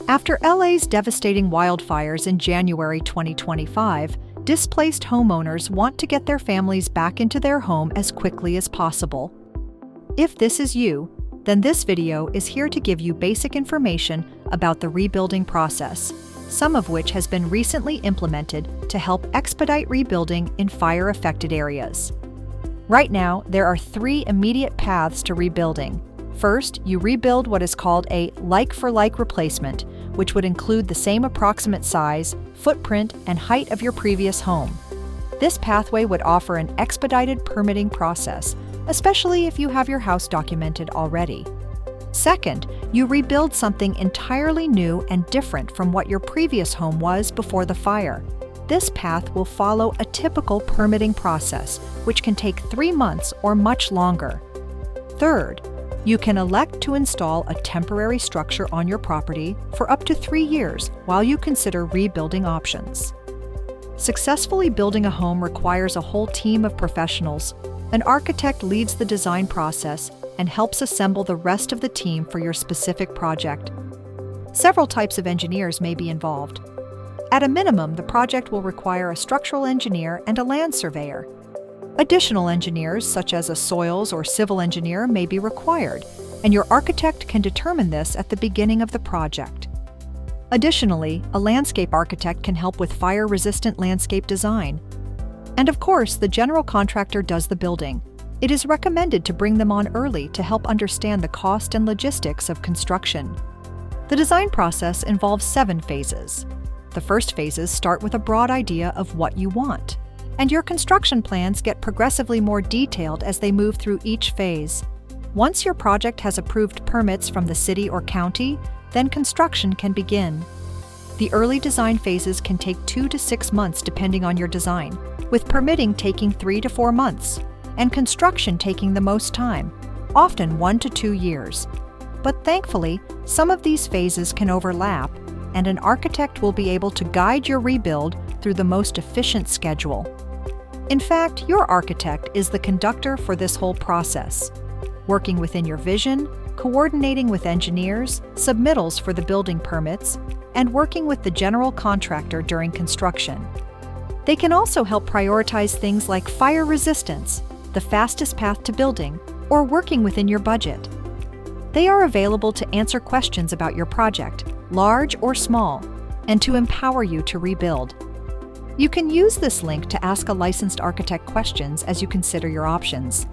After LA's devastating wildfires in January 2025, displaced homeowners want to get their families back into their home as quickly as possible. If this is you, then this video is here to give you basic information about the rebuilding process, some of which has been recently implemented to help expedite rebuilding in fire-affected areas. Right now, there are 3 immediate paths to rebuilding. First, you rebuild what is called a like-for-like replacement, which would include the same approximate size, footprint, and height of your previous home. This pathway would offer an expedited permitting process, especially if you have your house documented already. Second, you rebuild something entirely new and different from what your previous home was before the fire. This path will follow a typical permitting process, which can take 3 months or much longer. Third, you can elect to install a temporary structure on your property for up to 3 years while you consider rebuilding options. Successfully building a home requires a whole team of professionals. An architect leads the design process and helps assemble the rest of the team for your specific project. Several types of engineers may be involved. At a minimum, the project will require a structural engineer and a land surveyor. Additional engineers, such as a soils or civil engineer, may be required, and your architect can determine this at the beginning of the project. Additionally, a landscape architect can help with fire-resistant landscape design. And of course, the general contractor does the building. It is recommended to bring them on early to help understand the cost and logistics of construction. The design process involves 7 phases. The first phases start with a broad idea of what you want, and your construction plans get progressively more detailed as they move through each phase. Once your project has approved permits from the city or county, then construction can begin. The early design phases can take 2 to 6 months depending on your design, with permitting taking 3 to 4 months, and construction taking the most time, often 1 to 2 years. But thankfully, some of these phases can overlap, and an architect will be able to guide your rebuild through the most efficient schedule. In fact, your architect is the conductor for this whole process, working within your vision, coordinating with engineers, submittals for the building permits, and working with the general contractor during construction. They can also help prioritize things like fire resistance, the fastest path to building, or working within your budget. They are available to answer questions about your project, large or small, and to empower you to rebuild. You can use this link to ask a licensed architect questions as you consider your options.